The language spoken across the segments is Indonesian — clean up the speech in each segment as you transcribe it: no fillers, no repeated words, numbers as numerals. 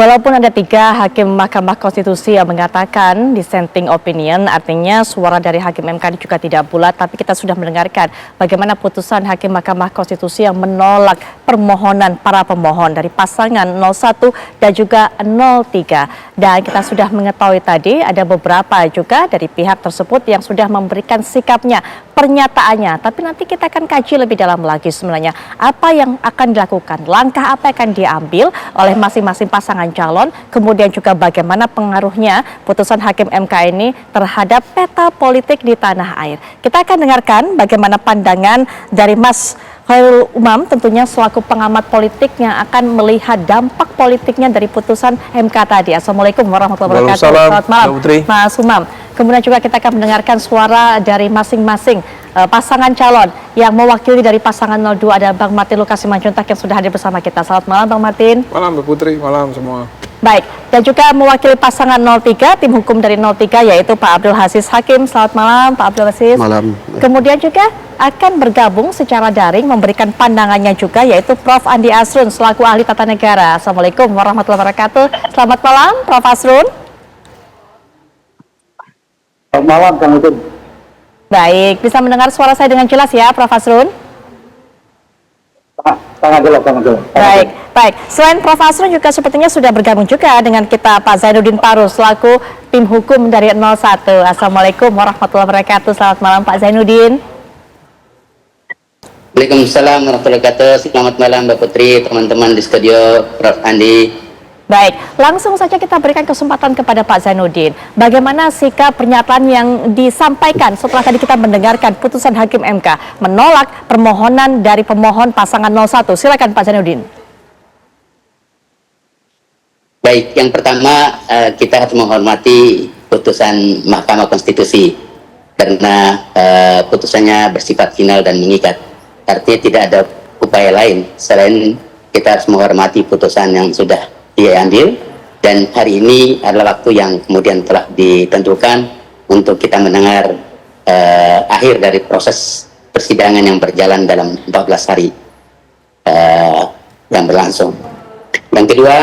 Walaupun ada 3 hakim Mahkamah Konstitusi yang mengatakan dissenting opinion, artinya suara dari hakim MK juga tidak bulat, tapi kita sudah mendengarkan bagaimana putusan hakim Mahkamah Konstitusi yang menolak permohonan para pemohon dari pasangan 01 dan juga 03. Dan kita sudah mengetahui tadi ada beberapa juga dari pihak tersebut yang sudah memberikan sikapnya, pernyataannya. Tapi nanti kita akan kaji lebih dalam lagi sebenarnya apa yang akan dilakukan, langkah apa yang akan diambil oleh masing-masing pasangan calon, kemudian juga bagaimana pengaruhnya putusan hakim MK ini terhadap peta politik di tanah air. Kita akan dengarkan bagaimana pandangan dari Mas Khairul Umam, tentunya selaku pengamat politik yang akan melihat dampak politiknya dari putusan MK tadi. Assalamualaikum warahmatullahi wabarakatuh. Selamat malam, Mas Umam. Kemudian juga kita akan mendengarkan suara dari masing-masing pasangan calon yang mewakili dari pasangan 02 ada Bang Martin Lukasi Manjuntak yang sudah hadir bersama kita. Selamat malam Bang Martin. Malam Mbak Putri, malam semua. Baik, dan juga mewakili pasangan 03, tim hukum dari 03 yaitu Pak Abdul Aziz Hakim. Selamat malam Pak Abdul Aziz. Malam. Kemudian juga akan bergabung secara daring memberikan pandangannya juga yaitu Prof. Andi Asrun selaku ahli tata negara. Assalamualaikum warahmatullahi wabarakatuh. Selamat malam Prof. Asrun. Selamat malam Kang Udin. Baik, bisa mendengar suara saya dengan jelas ya Prof. Asrun? Sangat jelas. Baik. Selain Prof. Asrun juga sepertinya sudah bergabung juga dengan kita Pak Zainuddin Parus selaku tim hukum dari 01. Assalamualaikum warahmatullahi wabarakatuh. Selamat malam Pak Zainuddin. Waalaikumsalam warahmatullahi wabarakatuh. Selamat malam Mbak Putri, teman-teman di studio, Prof. Andi. Baik, langsung saja kita berikan kesempatan kepada Pak Zainuddin. Bagaimana sikap pernyataan yang disampaikan setelah tadi kita mendengarkan putusan Hakim MK menolak permohonan dari pemohon pasangan 01. Silakan Pak Zainuddin. Baik, yang pertama kita harus menghormati putusan Mahkamah Konstitusi karena putusannya bersifat final dan mengikat. Artinya tidak ada upaya lain selain kita harus menghormati putusan yang sudah diambil, dan hari ini adalah waktu yang kemudian telah ditentukan untuk kita mendengar akhir dari proses persidangan yang berjalan dalam 14 hari yang berlangsung. Yang kedua,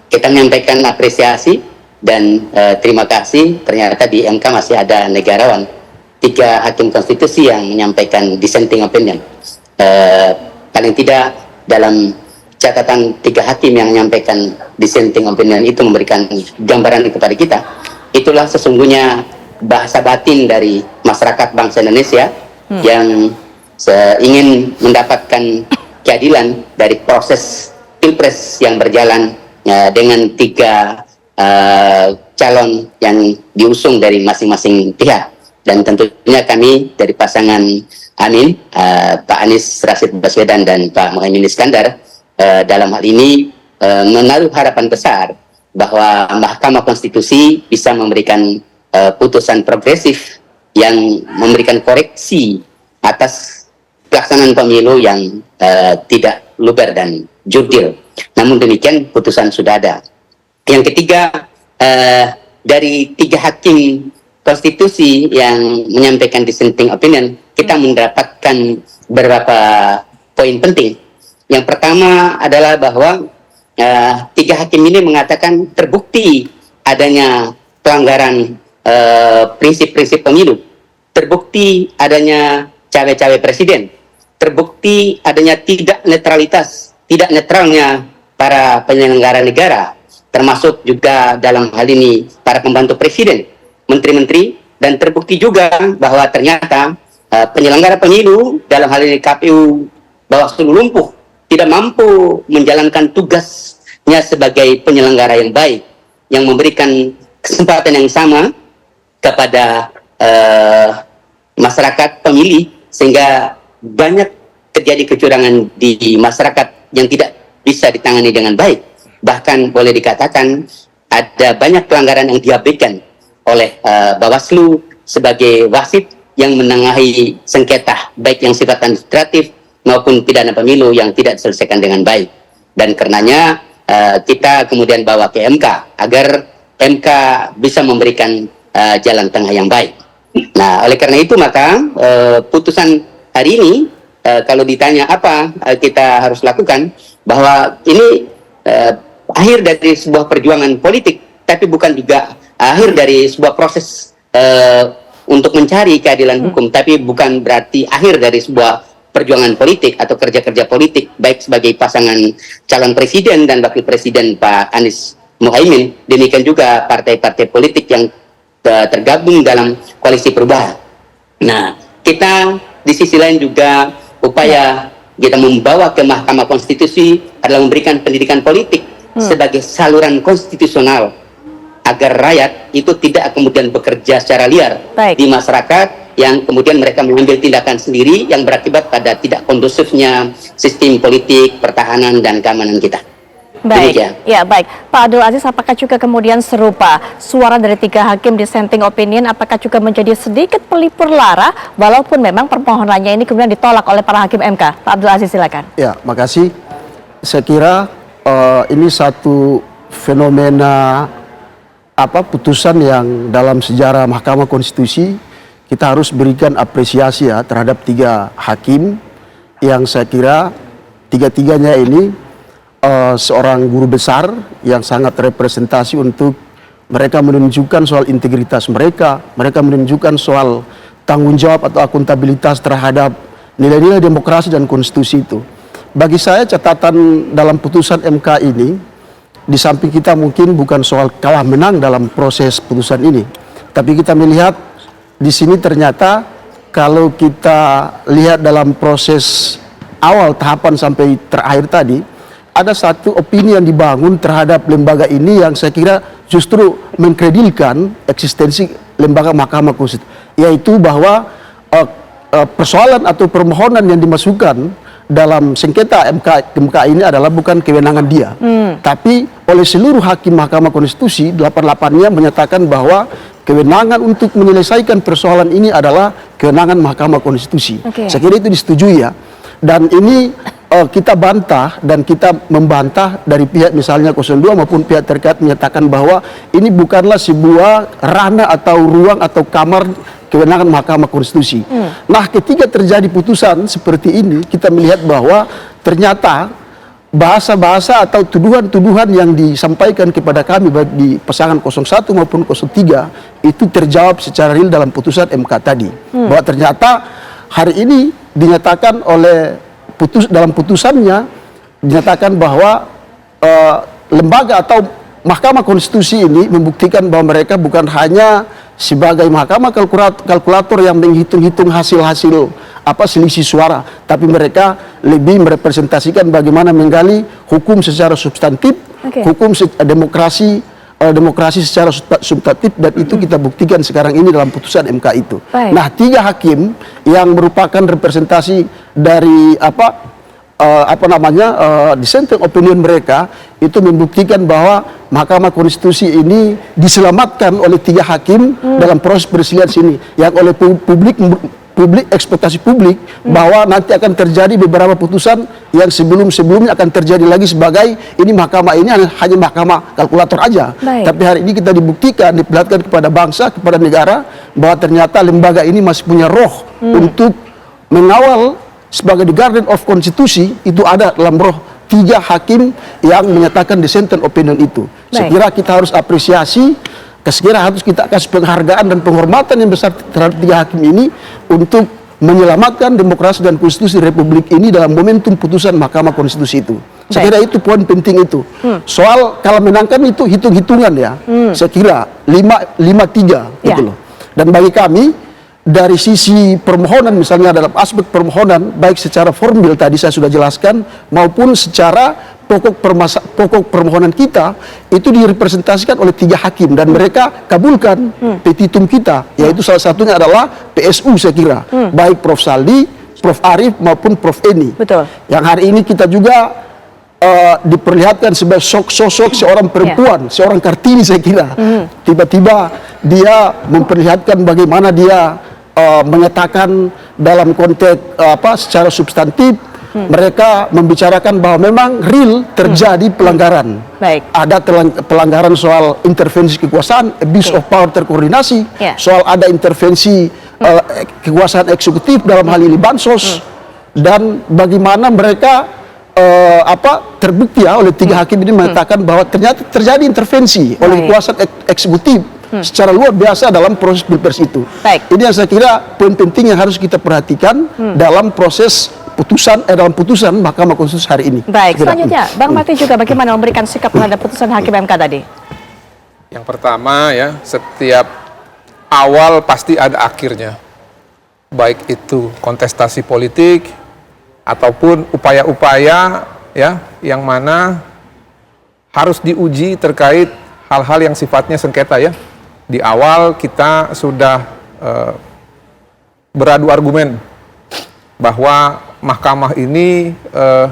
kita menyampaikan apresiasi dan terima kasih. Ternyata di MK masih ada negarawan, 3 hakim konstitusi yang menyampaikan dissenting opinion. Paling tidak dalam catatan 3 hakim yang menyampaikan dissenting opinion itu memberikan gambaran kepada kita. Itulah sesungguhnya bahasa batin dari masyarakat bangsa Indonesia yang ingin mendapatkan keadilan dari proses pilpres yang berjalan dengan 3 calon yang diusung dari masing-masing pihak. Dan tentunya kami dari pasangan Amin, Pak Anies Rashid Baswedan dan Pak Muhaimin Iskandar dalam hal ini menaruh harapan besar bahwa Mahkamah Konstitusi bisa memberikan putusan progresif yang memberikan koreksi atas pelaksanaan pemilu yang tidak luber dan jurdil. Namun demikian putusan sudah ada. Yang ketiga, dari 3 hakim konstitusi yang menyampaikan dissenting opinion, kita mendapatkan beberapa poin penting. Yang pertama adalah bahwa 3 hakim ini mengatakan terbukti adanya pelanggaran prinsip-prinsip pemilu, terbukti adanya cawe-cawe presiden, terbukti adanya tidak netralnya para penyelenggara negara, termasuk juga dalam hal ini para pembantu presiden, menteri-menteri, dan terbukti juga bahwa ternyata penyelenggara pemilu dalam hal ini KPU Bawaslu lumpuh, tidak mampu menjalankan tugasnya sebagai penyelenggara yang baik, yang memberikan kesempatan yang sama kepada masyarakat pemilih, sehingga banyak terjadi kecurangan di masyarakat yang tidak bisa ditangani dengan baik. Bahkan boleh dikatakan ada banyak pelanggaran yang diabaikan oleh Bawaslu sebagai wasit yang menengahi sengketa baik yang sifat administratif maupun pidana pemilu yang tidak diselesaikan dengan baik. Dan karenanya kita kemudian bawa ke MK agar MK bisa memberikan jalan tengah yang baik. Nah, oleh karena itu maka putusan hari ini kalau ditanya apa kita harus lakukan, bahwa ini akhir dari sebuah perjuangan politik, tapi bukan juga akhir dari sebuah proses untuk mencari keadilan hukum, tapi bukan berarti akhir dari sebuah perjuangan politik atau kerja-kerja politik, baik sebagai pasangan calon presiden dan wakil presiden Pak Anies Muhaimin, demikian juga partai-partai politik yang tergabung dalam koalisi perubahan. Nah, kita di sisi lain juga upaya kita membawa ke Mahkamah Konstitusi adalah memberikan pendidikan politik sebagai saluran konstitusional agar rakyat itu tidak kemudian bekerja secara liar di masyarakat, yang kemudian mereka mengambil tindakan sendiri yang berakibat pada tidak kondusifnya sistem politik, pertahanan, dan keamanan kita. Baik, ya baik. Pak Abdul Aziz, apakah juga kemudian serupa suara dari 3 hakim dissenting opinion, apakah juga menjadi sedikit pelipur lara walaupun memang permohonannya ini kemudian ditolak oleh para hakim MK? Pak Abdul Aziz, silakan. Ya, makasih. Saya kira ini satu fenomena putusan yang dalam sejarah Mahkamah Konstitusi kita harus berikan apresiasi ya terhadap 3 hakim yang saya kira tiga-tiganya ini seorang guru besar yang sangat representasi untuk mereka menunjukkan soal integritas mereka menunjukkan soal tanggung jawab atau akuntabilitas terhadap nilai-nilai demokrasi dan konstitusi itu. Bagi saya catatan dalam putusan MK ini, di samping kita mungkin bukan soal kalah menang dalam proses putusan ini, tapi kita melihat di sini ternyata kalau kita lihat dalam proses awal tahapan sampai terakhir tadi, ada satu opini yang dibangun terhadap lembaga ini yang saya kira justru mengkredilkan eksistensi lembaga Mahkamah Konstitusi, yaitu bahwa persoalan atau permohonan yang dimasukkan dalam sengketa MK ini adalah bukan kewenangan dia, tapi oleh seluruh hakim Mahkamah Konstitusi 88-nya menyatakan bahwa kewenangan untuk menyelesaikan persoalan ini adalah kewenangan Mahkamah Konstitusi. Saya kira itu disetujui ya. Dan ini kita bantah dan kita membantah dari pihak misalnya 02 maupun pihak terkait menyatakan bahwa ini bukanlah sebuah ranah atau ruang atau kamar kewenangan Mahkamah Konstitusi. Nah, ketika terjadi putusan seperti ini, kita melihat bahwa ternyata bahasa-bahasa atau tuduhan-tuduhan yang disampaikan kepada kami baik di pasangan 01 maupun 03 itu terjawab secara real dalam putusan MK tadi. Bahwa ternyata hari ini dinyatakan oleh dalam putusannya dinyatakan bahwa lembaga atau Mahkamah Konstitusi ini membuktikan bahwa mereka bukan hanya sebagai mahkamah kalkulator yang menghitung-hitung hasil-hasil selisih suara, tapi mereka lebih merepresentasikan bagaimana menggali hukum secara substantif, hukum demokrasi secara substantif, dan itu kita buktikan sekarang ini dalam putusan MK itu. Nah, 3 hakim yang merupakan representasi dari dissenting opinion mereka itu membuktikan bahwa Mahkamah Konstitusi ini diselamatkan oleh 3 hakim dalam proses perselisihan sini, yang oleh ekspektasi publik bahwa nanti akan terjadi beberapa putusan yang sebelumnya akan terjadi lagi sebagai ini mahkamah ini hanya mahkamah kalkulator aja. Tapi hari ini kita dibuktikan, diperlihatkan kepada bangsa, kepada negara bahwa ternyata lembaga ini masih punya roh untuk mengawal sebagai the guardian of konstitusi. Itu ada dalam roh 3 hakim yang menyatakan dissenting opinion itu. Saya kira kita harus apresiasi, sekira harus kita kasih penghargaan dan penghormatan yang besar terhadap 3 hakim ini untuk menyelamatkan demokrasi dan konstitusi Republik ini dalam momentum putusan Mahkamah Konstitusi itu. Saya kira itu poin penting itu. Soal kalau menangkan itu hitung-hitungan ya. Saya kira 5-3 gitu loh. Dan bagi kami dari sisi permohonan, misalnya dalam aspek permohonan baik secara formil tadi saya sudah jelaskan maupun secara pokok permohonan kita itu direpresentasikan oleh 3 hakim dan mereka kabulkan petitum kita, yaitu salah satunya adalah PSU saya kira, baik Prof. Saldi, Prof. Arief maupun Prof. Eni. Yang hari ini kita juga diperlihatkan sebagai sosok seorang perempuan, seorang Kartini saya kira. Tiba-tiba dia memperlihatkan bagaimana dia menyatakan dalam konteks secara substantif mereka membicarakan bahwa memang real terjadi pelanggaran. Ada pelanggaran soal intervensi kekuasaan, abuse of power terkoordinasi, soal ada intervensi kekuasaan eksekutif dalam hal ini bansos, dan bagaimana mereka terbukti ya oleh 3 hakim ini mengatakan bahwa ternyata terjadi intervensi oleh Baik. kekuasaan eksekutif secara luar biasa dalam proses pilpres itu. Baik. Ini yang saya kira poin penting yang harus kita perhatikan dalam proses dalam putusan Mahkamah Konstitusi hari ini. Baik, Segera. selanjutnya Bang Martin juga bagaimana memberikan sikap terhadap putusan Hakim MK tadi? Yang pertama ya, setiap awal pasti ada akhirnya. Baik itu kontestasi politik ataupun upaya-upaya ya yang mana harus diuji terkait hal-hal yang sifatnya sengketa ya. Di awal kita sudah beradu argumen bahwa mahkamah ini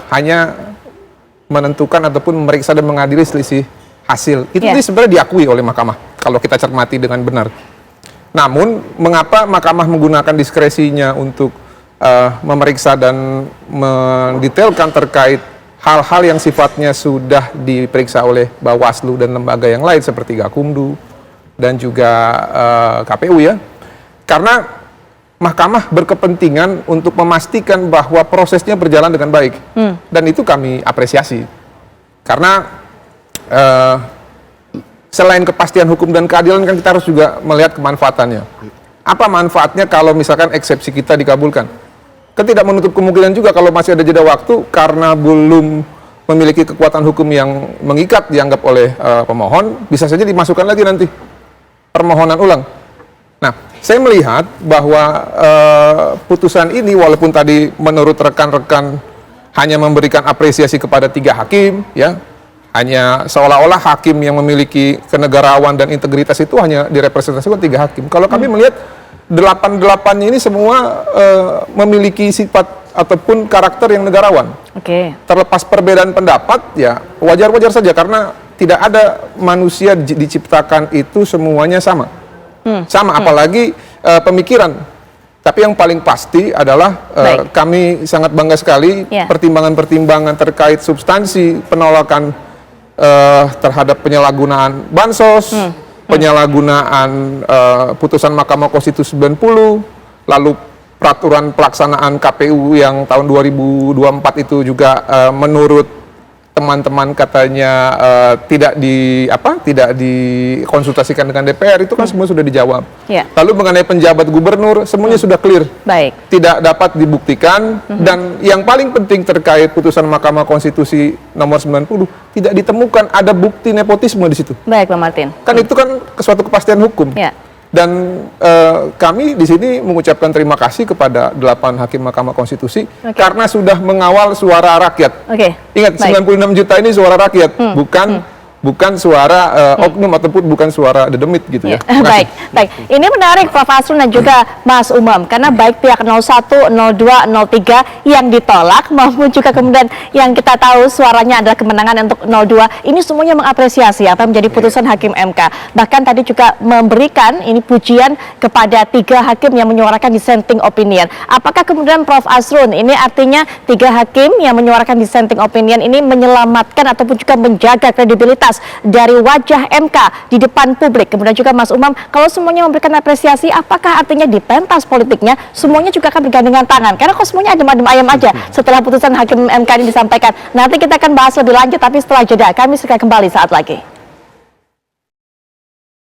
hanya menentukan ataupun memeriksa dan mengadili selisih hasil. Itu sebenarnya diakui oleh mahkamah kalau kita cermati dengan benar. Namun mengapa mahkamah menggunakan diskresinya untuk memeriksa dan mendetailkan terkait hal-hal yang sifatnya sudah diperiksa oleh Bawaslu dan lembaga yang lain seperti Gakumdu dan juga KPU ya. Karena mahkamah berkepentingan untuk memastikan bahwa prosesnya berjalan dengan baik. Dan itu kami apresiasi. Karena selain kepastian hukum dan keadilan kan kita harus juga melihat kemanfaatannya. Apa manfaatnya kalau misalkan eksepsi kita dikabulkan? Kan tidak menutup kemungkinan juga kalau masih ada jeda waktu karena belum memiliki kekuatan hukum yang mengikat dianggap oleh pemohon, bisa saja dimasukkan lagi nanti permohonan ulang. Nah, saya melihat bahwa putusan ini walaupun tadi menurut rekan-rekan hanya memberikan apresiasi kepada 3 hakim, ya, hanya seolah-olah hakim yang memiliki kenegarawan dan integritas itu hanya direpresentasikan 3 hakim. Kalau kami melihat 8-8-nya ini semua memiliki sifat ataupun karakter yang negarawan. Oke. Terlepas perbedaan pendapat, ya wajar-wajar saja karena tidak ada manusia diciptakan itu semuanya sama. Sama, apalagi pemikiran. Tapi yang paling pasti adalah kami sangat bangga sekali pertimbangan-pertimbangan terkait substansi penolakan terhadap penyalahgunaan bansos, penyalahgunaan putusan Mahkamah Konstitusi 90, lalu peraturan pelaksanaan KPU yang tahun 2024 itu juga menurut teman-teman katanya tidak dikonsultasikan dengan DPR, itu kan semua sudah dijawab. Lalu mengenai penjabat gubernur semuanya sudah clear. Baik. Tidak dapat dibuktikan dan yang paling penting terkait putusan Mahkamah Konstitusi nomor 90 tidak ditemukan ada bukti nepotisme di situ. Baik, Bang Martin. Kan itu kan suatu kepastian hukum. Dan kami di sini mengucapkan terima kasih kepada 8 hakim Mahkamah Konstitusi karena sudah mengawal suara rakyat. Ingat, 96 juta ini suara rakyat, bukan suara oknum ataupun bukan suara dedemit gitu ya. Baik. Ini menarik Prof. Asrun dan juga Mas Umam, karena baik pihak 01, 02, 03 yang ditolak maupun juga kemudian yang kita tahu suaranya adalah kemenangan untuk 02, ini semuanya mengapresiasi apa yang menjadi putusan Hakim MK. Bahkan tadi juga memberikan ini pujian kepada 3 hakim yang menyuarakan dissenting opinion. Apakah kemudian Prof. Asrun ini artinya 3 hakim yang menyuarakan dissenting opinion ini menyelamatkan ataupun juga menjaga kredibilitas dari wajah MK di depan publik? Kemudian juga Mas Umam, kalau semuanya memberikan apresiasi, apakah artinya di pentas politiknya semuanya juga akan bergandengan tangan? Karena kok semuanya adem-adem ayam aja setelah putusan Hakim MK ini disampaikan. Nanti kita akan bahas lebih lanjut, tapi setelah jeda kami segera kembali saat lagi.